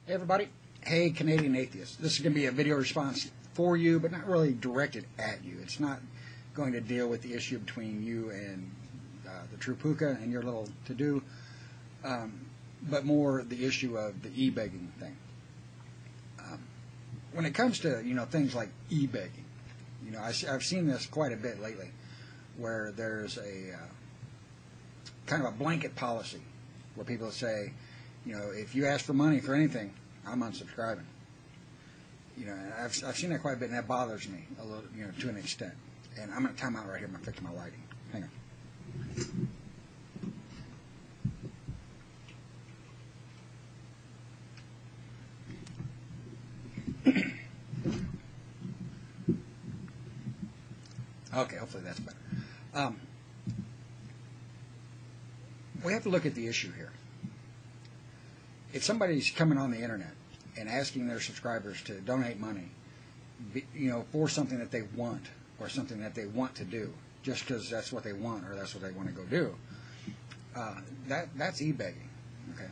Hey everybody, hey Canadian Atheist. This is going to be a video response for you, but not really directed at you. It's not going to deal with the issue between you and the True Puka and your little to-do, but more the issue of the e-begging thing. When it comes to things like e-begging, I've seen this quite a bit lately, where there's a kind of a blanket policy where people say, if you ask for money for anything, I'm unsubscribing. I've seen that quite a bit, and that bothers me a little, to an extent. And I'm going to time out right here. I'm going to fix my lighting. Hang on. Okay, hopefully that's better. We have to look at the issue here. If somebody's coming on the internet and asking their subscribers to donate money, for something that they want or something that they want to do, just because that's what they want or that's what they want to go do, that's e-begging. Okay.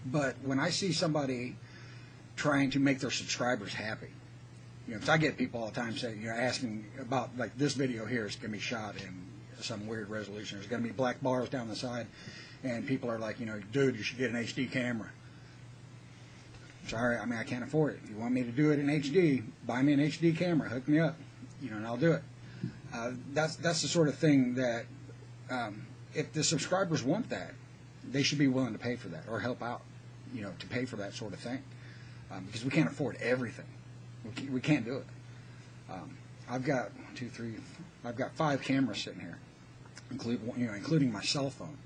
But when I see somebody trying to make their subscribers happy, because I get people all the time saying, asking about, like, this video here is going to be shot in some weird resolution. There's going to be black bars down the side, and people are like, dude, you should get an HD camera. Sorry, I can't afford it. If you want me to do it in HD, buy me an HD camera, hook me up, and I'll do it. That's the sort of thing that, if the subscribers want that, they should be willing to pay for that or help out, to pay for that sort of thing, because we can't afford everything. We can't do it. I've got 1, 2, 3. I've got 5 cameras sitting here, including my cell phone.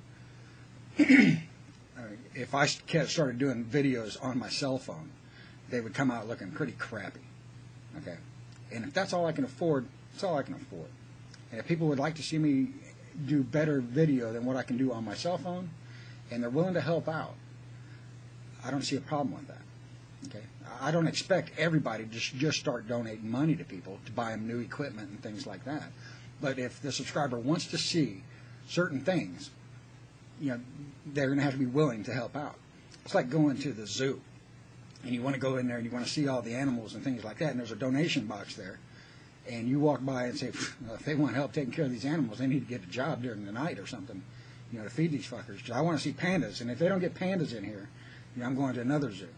If I started doing videos on my cell phone, they would come out looking pretty crappy. Okay, and if that's all I can afford, that's all I can afford. And if people would like to see me do better video than what I can do on my cell phone, and they're willing to help out, I don't see a problem with that. Okay, I don't expect everybody to just start donating money to people to buy them new equipment and things like that. But if the subscriber wants to see certain things, they're going to have to be willing to help out. It's like going to the zoo, and you want to go in there and you want to see all the animals and things like that, and there's a donation box there, and you walk by and say, if they want help taking care of these animals, they need to get a job during the night or something, to feed these fuckers. 'Cause I want to see pandas, and if they don't get pandas in here, I'm going to another zoo.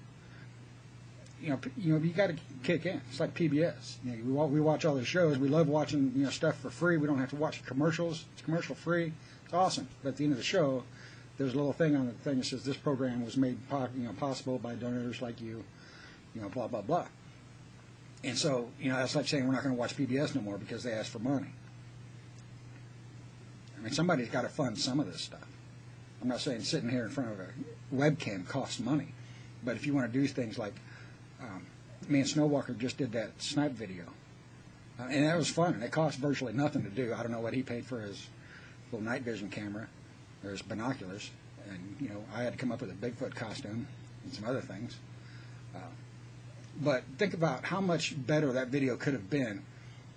You got to kick in. It's like PBS. We watch all the shows. We love watching stuff for free. We don't have to watch commercials. It's commercial free. It's awesome. But at the end of the show, there's a little thing on the thing that says this program was made possible by donors like you. Blah blah blah. And so that's like saying we're not going to watch PBS no more because they asked for money. Somebody's got to fund some of this stuff. I'm not saying sitting here in front of a webcam costs money, but if you want to do things like me and Snowwalker just did that snipe video, and that was fun. It cost virtually nothing to do. I don't know what he paid for his little night vision camera or his binoculars, and I had to come up with a Bigfoot costume and some other things. But think about how much better that video could have been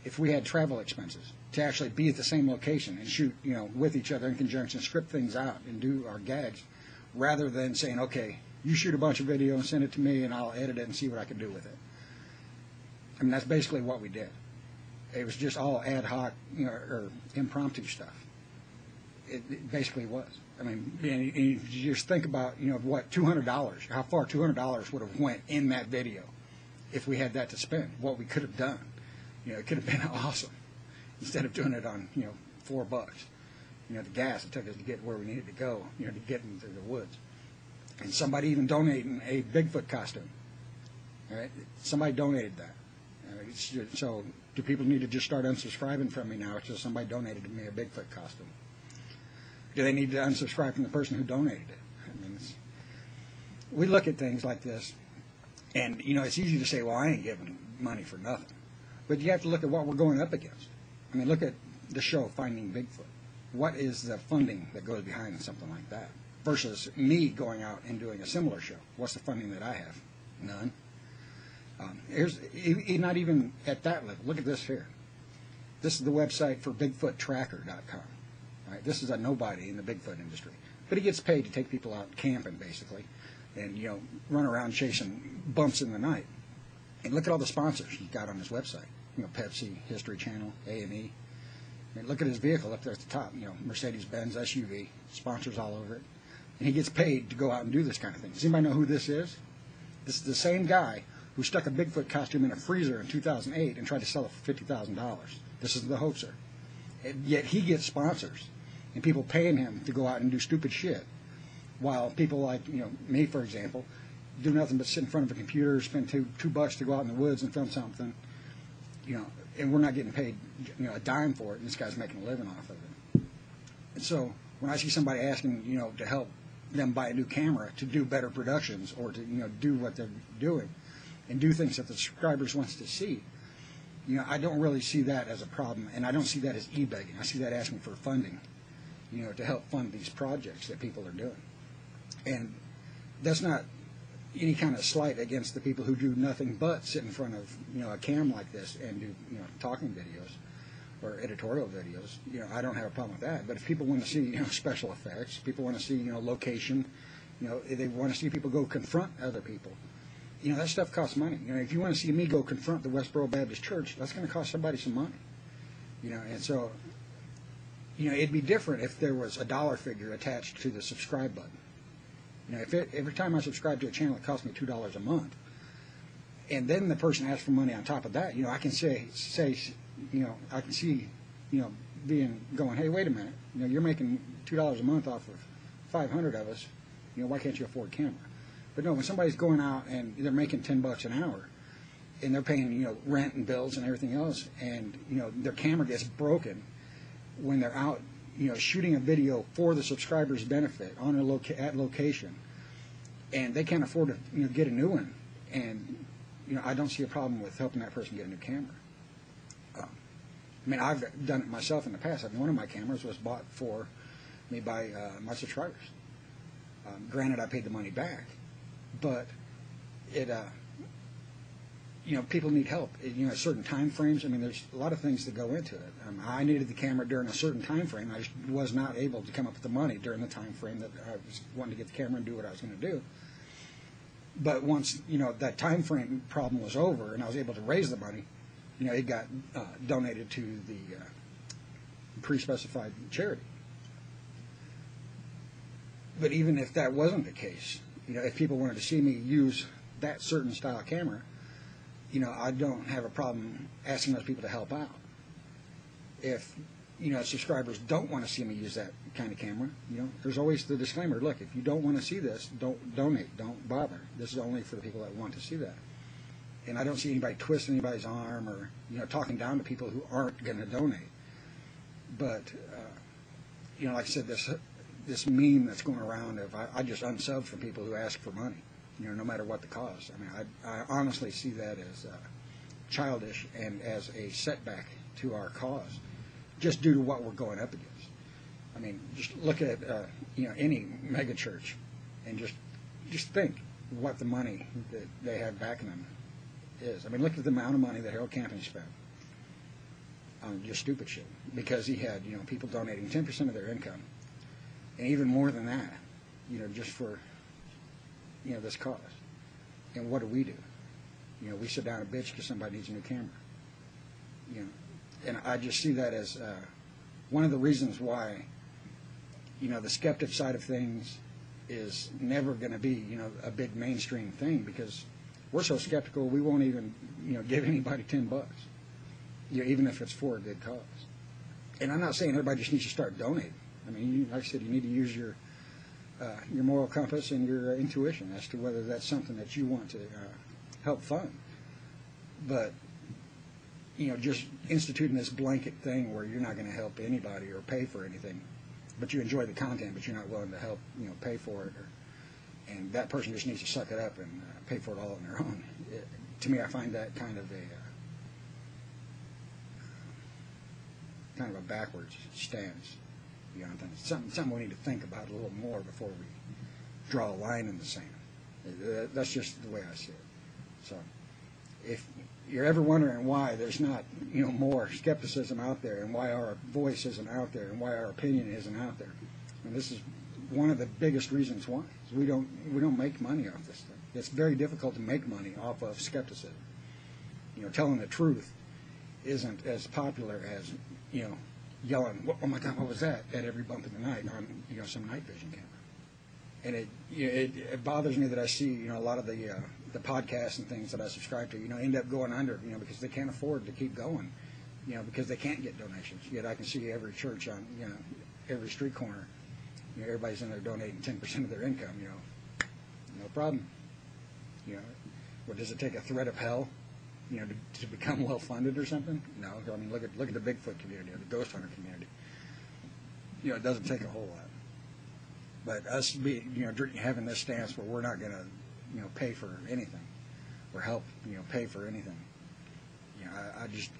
if we had travel expenses to actually be at the same location and shoot, with each other in conjunction, script things out and do our gags, rather than saying, okay, you shoot a bunch of video and send it to me and I'll edit it and see what I can do with it. That's basically what we did. It was just all ad hoc, or impromptu stuff. It basically was. You just think about, what, $200, how far $200 would have went in that video if we had that to spend, what we could have done. It could have been awesome instead of doing it on, $4. The gas it took us to get where we needed to go, to get into the woods. And somebody even donating a Bigfoot costume. All right? Somebody donated that. So do people need to just start unsubscribing from me now because somebody donated to me a Bigfoot costume? Do they need to unsubscribe from the person who donated it? We look at things like this, and it's easy to say, well, I ain't giving money for nothing. But you have to look at what we're going up against. Look at the show Finding Bigfoot. What is the funding that goes behind something like that? Versus me going out and doing a similar show. What's the funding that I have? None. Here's not even at that level. Look at this here. This is the website for BigfootTracker.com. Right? This is a nobody in the Bigfoot industry. But he gets paid to take people out camping, basically. and run around chasing bumps in the night. And look at all the sponsors he's got on his website. Pepsi, History Channel, A&E. And look at his vehicle up there at the top. Mercedes-Benz SUV, sponsors all over it. And he gets paid to go out and do this kind of thing. Does anybody know who this is? This is the same guy who stuck a Bigfoot costume in a freezer in 2008 and tried to sell it for $50,000. This is the hoaxer. And yet he gets sponsors and people paying him to go out and do stupid shit, while people like me, for example, do nothing but sit in front of a computer, spend $2 to go out in the woods and film something, and we're not getting paid a dime for it, and this guy's making a living off of it. And so when I see somebody asking to help them buy a new camera to do better productions, or to do what they're doing and do things that the subscribers wants to see, I don't really see that as a problem, and I don't see that as e-begging. I see that asking for funding, to help fund these projects that people are doing. And that's not any kind of slight against the people who do nothing but sit in front of a cam like this and do talking videos or editorial videos. I don't have a problem with that. But if people want to see special effects, people want to see location, they want to see people go confront other people. That stuff costs money. If you want to see me go confront the Westboro Baptist Church, that's going to cost somebody some money. And so it'd be different if there was a dollar figure attached to the subscribe button. If every time I subscribe to a channel, it costs me $2 a month, and then the person asks for money on top of that, I can say, I can see, going, hey, wait a minute, you're making $2 a month off of 500 of us, why can't you afford a camera? But no, when somebody's going out and they're making $10 an hour, and they're paying, rent and bills and everything else, and their camera gets broken when they're out, shooting a video for the subscriber's benefit on at location, and they can't afford to get a new one, and I don't see a problem with helping that person get a new camera. I've done it myself in the past. One of my cameras was bought for me by my subscribers. Granted, I paid the money back, but it people need help. Certain time frames. There's a lot of things that go into it. I needed the camera during a certain time frame. I just was not able to come up with the money during the time frame that I was wanting to get the camera and do what I was going to do. But once that time frame problem was over and I was able to raise the money, it got donated to the pre-specified charity. But even if that wasn't the case, if people wanted to see me use that certain style camera, I don't have a problem asking those people to help out. If, subscribers don't want to see me use that kind of camera, there's always the disclaimer, look, if you don't want to see this, don't donate, don't bother. This is only for the people that want to see that. And I don't see anybody twisting anybody's arm or, talking down to people who aren't going to donate. But, like I said, this meme that's going around of I just unsub from people who ask for money. No matter what the cause. I honestly see that as childish and as a setback to our cause, just due to what we're going up against. Just look at any mega church, and just think what the money that they have backing them is. Look at the amount of money that Harold Camping spent on just stupid shit, because he had people donating 10% of their income, and even more than that, just for this cause. And what do? We sit down and bitch because somebody needs a new camera. And I just see that as one of the reasons why, the skeptic side of things is never going to be, a big mainstream thing, because we're so skeptical we won't even, give anybody $10, even if it's for a good cause. And I'm not saying everybody just needs to start donating. Like I said, you need to use your moral compass and your intuition as to whether that's something that you want to help fund. But, just instituting this blanket thing where you're not going to help anybody or pay for anything, but you enjoy the content, but you're not willing to help, pay for it, and that person just needs to suck it up and pay for it all on their own. To me, I find that kind of a backwards stance. Something we need to think about a little more before we draw a line in the sand. That's just the way I see it. So, if you're ever wondering why there's not, more skepticism out there, and why our voice isn't out there, and why our opinion isn't out there, and this is one of the biggest reasons why is we don't make money off this thing. It's very difficult to make money off of skepticism. Telling the truth isn't as popular as yelling, "Oh my God, what was that?" at every bump in the night on some night vision camera. And it bothers me that I see a lot of the podcasts and things that I subscribe to end up going under because they can't afford to keep going because they can't get donations. Yet I can see every church on every street corner, everybody's in there donating 10% of their income. No problem. What does it take, a threat of hell to become well funded or something? No. I mean, look at the Bigfoot community or the ghost hunter community. It doesn't take a whole lot. But us having this stance where we're not going to pay for anything or help pay for anything,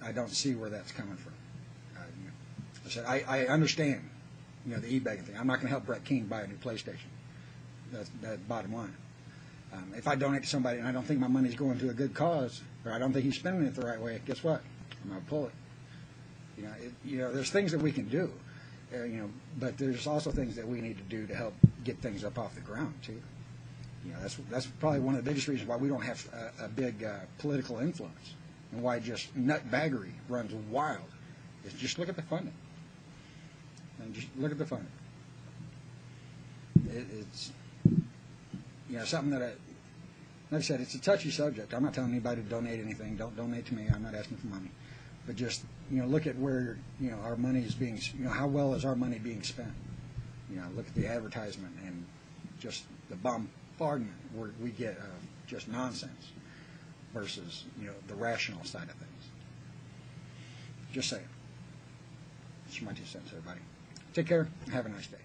I don't see where that's coming from. I said I understand the eBegging thing. I'm not going to help Brett King buy a new PlayStation. That's bottom line. If I donate to somebody and I don't think my money's going to a good cause, or I don't think he's spending it the right way, guess what? I'm going to pull it. There's things that we can do, but there's also things that we need to do to help get things up off the ground too. That's probably one of the biggest reasons why we don't have a big political influence, and why just nutbaggery runs wild. Is just look at the funding, and just look at the funding. It's something that, like I said, it's a touchy subject. I'm not telling anybody to donate anything. Don't donate to me. I'm not asking for money. But just, look at where, our money is being, how well is our money being spent? Look at the advertisement and just the bombardment where we get of just nonsense versus, the rational side of things. Just saying. That's my 2 cents, everybody. Take care and have a nice day.